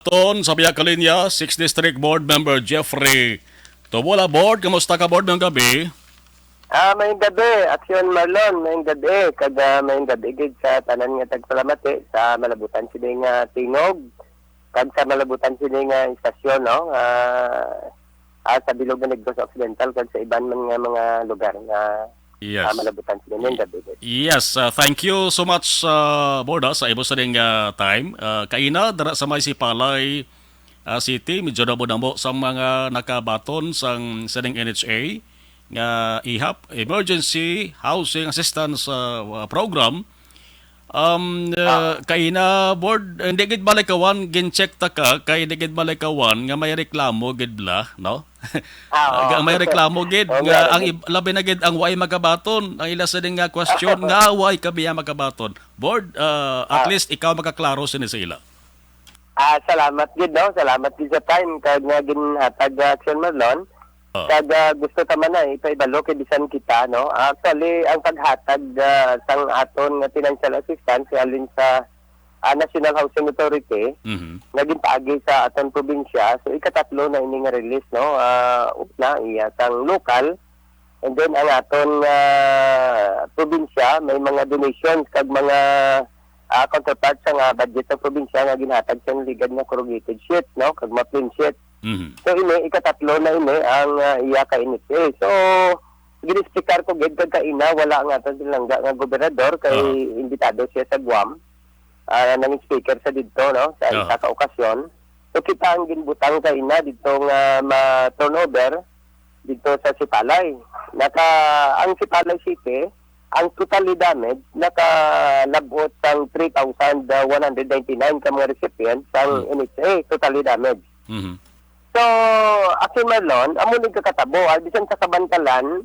Ton sa biya kalinya, 6th District Board Member Jeffrey Tubola Board. Kamusta ka board ng gabi? May gabi, Aksyon Marlon, may gabi. May gabi gid sa tanan nga tagsalamati sa malabutan sini nga tingog. Kag sa malabutan sini nga istasyon, no? Sa bilog ng Negros Occidental kag sa iban man nga mga lugar nga Yes. malabutan sini may gabi gid. Yes, thank you so much board sa imo sa ding time. Kaina dara sa may Sipalay City, medyo na mo sa mga nakabaton sa ding NHA nga IHAP, Emergency Housing Assistance Program. Kaina board, hindi gid balikawan gin-check ta ka kay hindi gid balikawan nga may reklamo gid bla, no? May reklamo gid nga ang labi na gid ang way magabaton. Ang ila sa ding nga question nga way kabiya magabaton. Board, at least ikaw makaklaro sini sa ila. Salamat gid, no? Salamat gid sa time kag nga ginhatag Aksyon Marlon. Kag gusto ta man na ipaibalo kay bisan kita, no? Actually ang paghatag sang aton nga financial assistance alin sa National Housing Authority naging paagi sa aton probinsya. So ikatatlo na ini nga release, no? Una iya sang local, and then ang aton probinsya may mga donations kag mga counterparts sa budget sa probinsya nga ginhatag sa ligad nga corrugated sheet, no? Kag ma-plain sheet. So ini ikatatlo na ini ang iya ka NHA. So ginispikar ko gid kag kaina wala nga aton silangga nga gobernador kay imbitado siya sa Guam. Nang speaker sa didto, no, sa isa ka okasyon. So kita ang ginbutang kaina dito nga ma-turnover dito sa Sipalay. Ang Sipalay City ang totally damage nakalabot sang 3,199 ka mga recipients sang NHA totally damage. So, Aksyon Marlon, amo ni kakatabo, bisan sa kabantalan,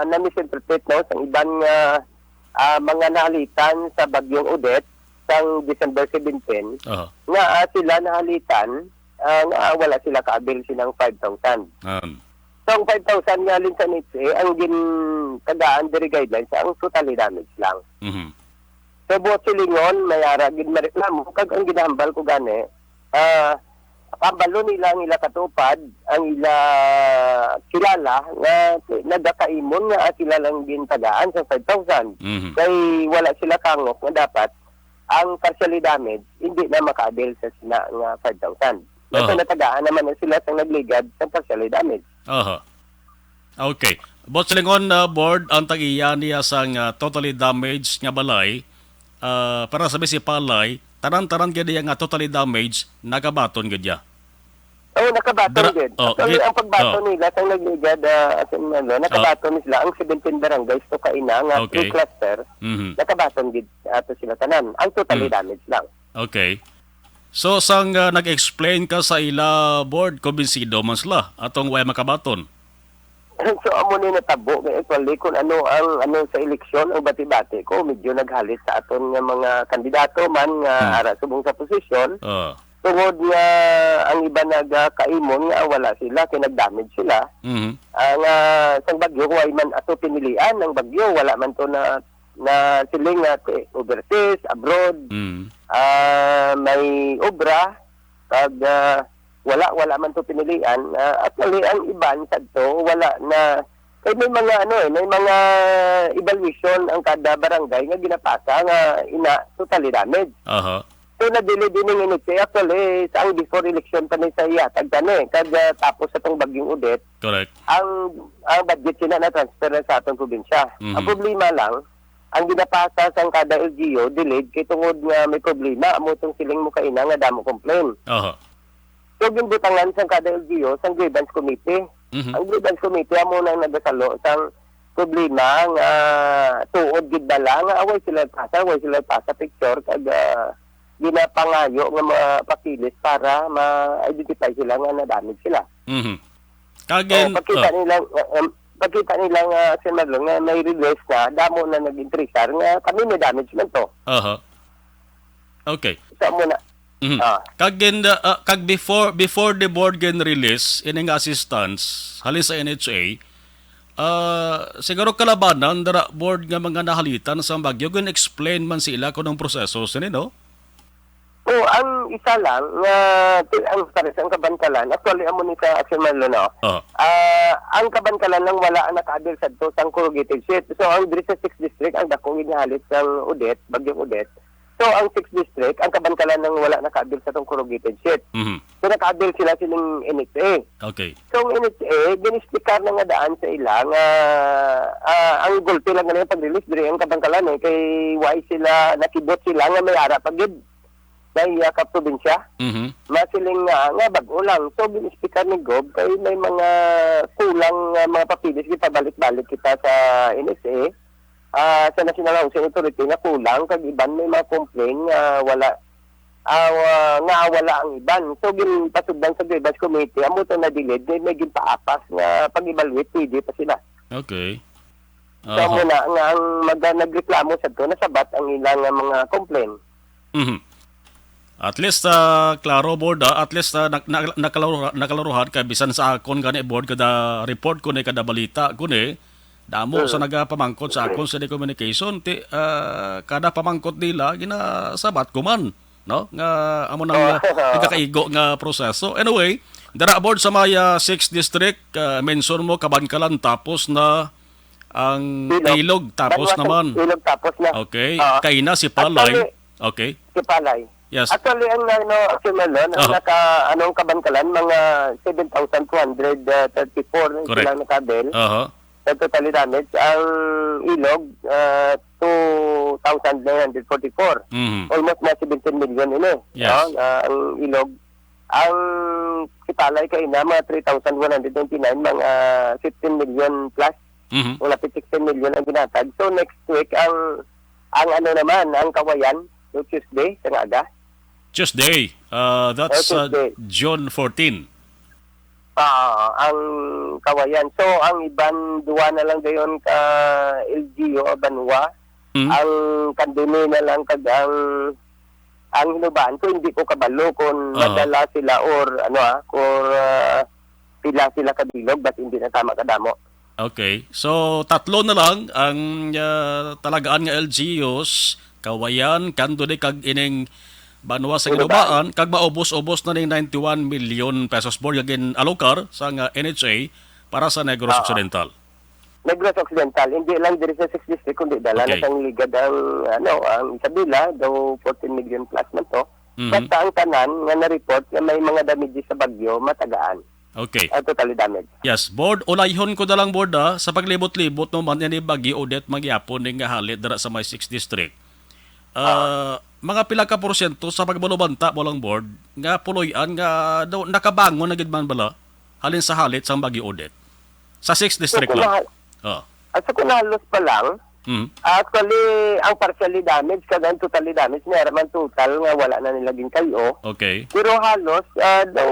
na-misinterpret, no, sa ibang mga nahalitan sa bagyong Odette sang December 17, nga sila nahalitan, nga wala sila kaabil sinang 5,000. So, ang 5,000 nga lin sa NHA, ang tagaan diri guidelines, ang totally damage lang. So, buot silingon, mayara, ginmareklamo, kag ang ginahambal ko gani, pambalo nila ang ila katupad, ang ila kilala nga nagakaimon nga sila lang gintagaan sa 5,000. Kay wala sila kangok nga dapat ang partially damage hindi na makaabil sa sina nga 5,000. Basta natagaan naman na sila sa nagligad sa partially damage. Okay. But silingon board ang tag-iya niya sang totally damaged nga balay para sa Sipalay, taran-taran gid nga totally damaged nakabaton gid ya. Nakabaton gid. Actually, ang pagbaton nila sa nagligad nakabaton sila ang 17 barangays to kaina nga three cluster. Nakabaton gid ato sila tanan. Ang totally damaged lang. Okay. So sang nag-explain ka sa ila board, kumbinsido man sila atong way makabaton. So amo ni natabo kay actually kung ano sa eleksyon ang bati-bati ko medyo naghalit sa aton nga mga kandidato man nga ara subong sa posisyon. Tungod nga ang iba nagkaimon nga wala sila kay nagdamage sila. Ang sang bagyo way man ato pinilian ng bagyo wala man to na siling nga overseas abroad. May obra kag wala man to pinilian. Actually ang iban sadto wala na kay may mga may mga evaluation ang kada barangay nga ginapasa nga ina totally damage. So nadili din ng NHA actually sa ang before election pa ni sa iya tagtani kag tapos sa tong bagyong Odette. Correct. Ang budget sila na transfer na sa atong probinsya. Ang problema lang ang ginapasa sa kada LGU delayed kay tungod nga may problema amo tong siling mo kaina nga damo complain. So, ginbutangan sa kada LGU, sa grievance committee. Ang grievance committee, amo nang nagasalo sa problema nga tuod gid bala nga away sila pasa picture kag ginapangayo nga mapakilis para ma-identify sila nga na-damage sila. Pagkita nilang Sir Marlon nga may release na damo na nag-intrisar nga kami may damage man to. Okay. So, muna kag before the board gen release ining assistance halis sa NHA siguro kalabanan dara board nga mga nahalitan sa bagyo gan explain man sila kung ang proseso sini no. ang isa lang nga ang pares ang kabankalan actually amo ni sa Action Manlo no. Ang kabankalan lang wala ang nakaadil sa to sang corrugated sheet. So ang diri sa 6th district ang dakong ginahalit sang Odette, Bagyong Odette. So ang 6th district ang kabankalan lang wala nakaadil sa tong corrugated sheet. So nakaadil sila sining NHA. Okay. So ang NHA ginistikar na nga daan sa ilang ang gulpi lang nga pag-release diri ang kabankalan kay why sila nakibot sila nga may ara pagid dahil ka probinsya. Masiling nga bago lang. So, binistikar ni Gob, kay may mga kulang mga papilis, pabalik-balik kita sa NSA, sa National Housing Authority na kulang, kag iban may mga complain wala ang iban. So, ginpasugdan sa Grievance Committee, amo to na delayed, may ginpaapas nga pag-evaluate, pwede pa sila. Okay. So, muna nga ang nagreklamo sa to, nasabat ang ilang mga complaint. At least klaro board at least nakalaruhan kay bisan sa akon gani board kada report ko ni kada balita ko ni damo sa nagapamangkot sa akon sa communication kada pamangkot nila ginasabat ko man no nga amo nang nagakaigo nga proseso. Anyway, dara board sa Maya 6th district mention mo kabankalan tapos na ang ilog tapos naman. Ilog tapos na. Okay, kay na si Palay. Okay. Si Palay. Yes. Actually, ang Melon, ang kabankalan, mga 7,234 silang nakabel. Sa total damage, ang ilog, 2,944. Almost na 17 million ini. Yes. Ang ilog. Ang Sipalay kay na, mga 3,129, mga 15 million plus. Malapit 16 million ang ginatag. So, next week, ang Kawayan, Tuesday, sa aga. Tuesday. That's June 14. Ang Kawayan. So, ang iban duwa na lang dayon ka LGU o Banwa. Ang kanduni na lang kag ang hinubaan ko hindi ko kabalo kung madala sila or pila sila kabilog but hindi na tama kadamo. Okay. So, tatlo na lang ang talagaan nga LGUs, Kawayan, kanduni kag ining Banwa sa ginubaan, kag maubos-ubos na ning 91 million pesos board gagin alokar sa NHA para sa Negros Occidental. Negros Occidental, hindi lang diri sa 6th district kundi dala na sang ligad ang Isabela, daw 14 million plus man to. Basta ang tanan nga na-report na may mga damages sa bagyo matagaan. Okay. Totally damage. Yes, board, ulayhon ko na lang board sa paglibot-libot no man ni bagyo Odette magyapon ning halit dara sa may 6th district. Mga pila ka porsyento sa pagbalubanta mo lang board nga puloy-an nga nakabangon na gid man bala halin sa halit sa Baguio Odette sa 6th district so, lang. At sa kunalos pa lang, actually ang partially damage kada ang totally damage na man total nga wala na nilaging kayo. Okay. Pero halos daw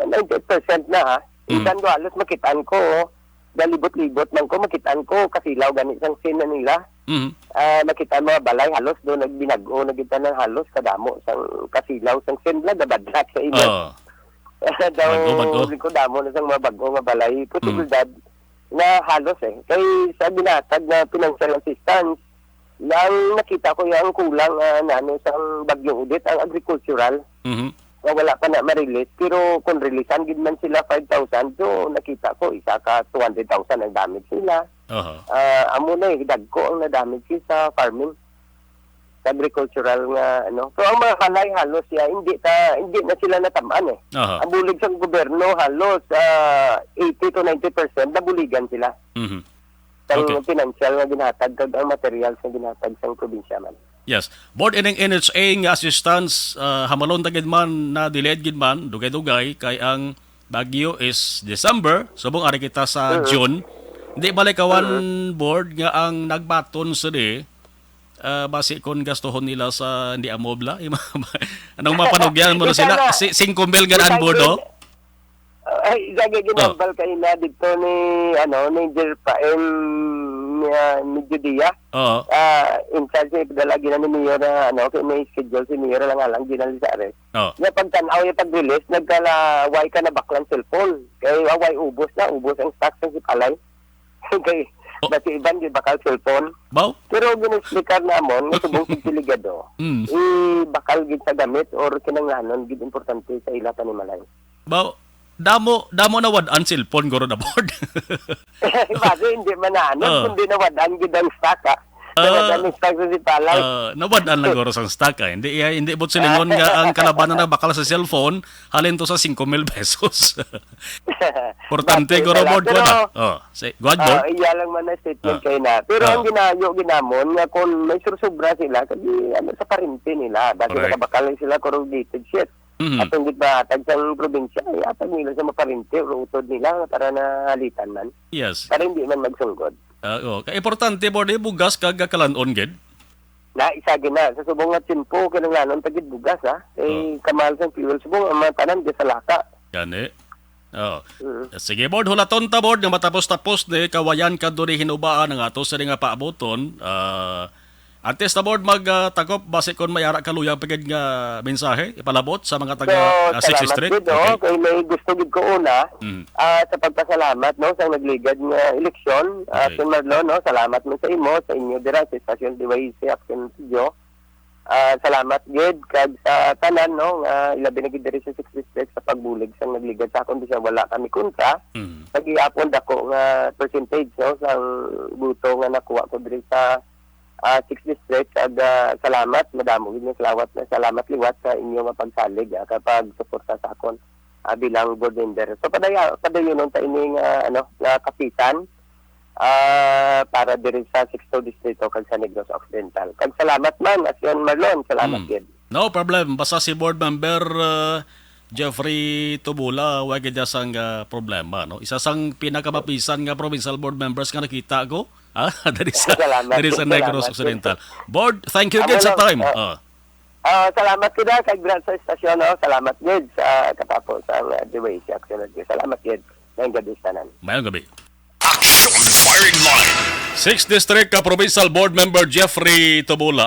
90% na Isan do halos makitaan ko dalibot-libot man ko makitaan ko kasilaw ganit sang sin na nila. Makita mga balay halos do nagbinago nagita ng halos kadamo sang kasilaw sang sin la dabadlat sa imo. Daw ko damo na sang mga bago nga balay posibilidad na halos kay sa binatag na financial assistance lang nakita ko yung kulang sang Bagyong Odette ang agricultural. Na wala pa na ma-release pero kung releasean gid man sila 5,000 so nakita ko isa ka 200,000 ang damage sila. Amo na dagko ang na-damage sa farming sa agricultural nga so ang mga halay halos hindi na sila natamaan ang bulig sa gobyerno halos 80 to 90% nabuligan sila. Ang financial nga ginhatag kag ang materials nga ginhatag sa probinsya man. Yes. Board ining NHA nga assistance hamalon tagid man na delayed gid man dugay-dugay kay ang Baguio is December subong ari kita sa June. Di balik kawan board nga ang nagbaton sa basi kon gastohon nila sa hindi amobla. Anong mapanugyan mo na sila? 5 mil gan board do? Ay ginambal kay na dito ni ni Jerpa ni Judia. In charge dalagi na ni Mayor kay may schedule si Mayor lang ginali sa arrest. Ya pagtanaw yung pag-release nagkalaway ka na baklang cellphone. Kay away ubos ang stock sa Sipalay. Kay Kasi iban di bakal cellphone. Baw? Pero ginislikar namon nga subong sigpiligado. Bakal gid sa gamit or kinanglanon gid importante sa ila panimalay. Baw, damo na wad-an cellphone guro na board. Base hindi man kundi nawadan gid ang staka. Nawadan ang stock sa sipalay. Nawad-an lang guro sa stock. Hindi bot silingon nga ang kalabanan na bakal sa cellphone halin to sa 5,000 pesos. Importante guro board ko na. Go ahead, board. Iya lang man na statement kayo na. Pero ang ginamon nga kung may sursubra sila kasi sa parente nila. Dati Correct. nakabakal sila corrugated shit. At hindi ba tag sa probinsya, ay atag nila sa maparente o utod nila para na halitan man. Yes. Para hindi man magsunggod. Kaya importante board bugas kag kalanon gid. Na isa gina sa subong nga tsimpo kinanglanon tagid bugas kamal sa fuel subong ang mga tanan di sa laka. Gani. Sige board, hulaton ta board nga matapos-tapos ni kawayan ka duri hinubaan nga ato sa nga paaboton. Antes na board magtakop base kon mayara kaluyang pagid nga mensahe ipalabot sa mga taga 6th Street. Gid, kay may gusto gid ko una sa pagpasalamat no sa nagligad nga eleksyon. Sen Marlon no, salamat mo sa imo sa inyo dira sa Estasyon DYC Action Studio. Salamat gid kag sa tanan no nga ilabi na gid diri sa 6th District sa pagbulig sa nagligad sa akon bisan wala kami kontra. Pag-iapon dako nga percentage no sa buto nga nakuha ko diri sa 6th District ag salamat madamo gid nga salamat liwat sa inyo nga pagsalig kapag suporta sa akon bilang board member. So padayon ta ini nga nga kapitan para diri sa 6th District kag sa Negros Occidental. Kag salamat man Asyon Marlon, salamat gid. No problem, basta si board member Jeffrey Tubula wa gid sang problema no. Isa sang pinakamapisan nga provincial board members nga nakita ko. Dari sa Negros Occidental. Board, thank you gid sa time. Salamat gid kay Grant sa estasyon no. Salamat gid sa katapos ang DYC Action. Salamat gid. Ngayong gabi tanan. Mayong gabi. Action Firing Line. 6th District Provincial Board Member Jeffrey Tubula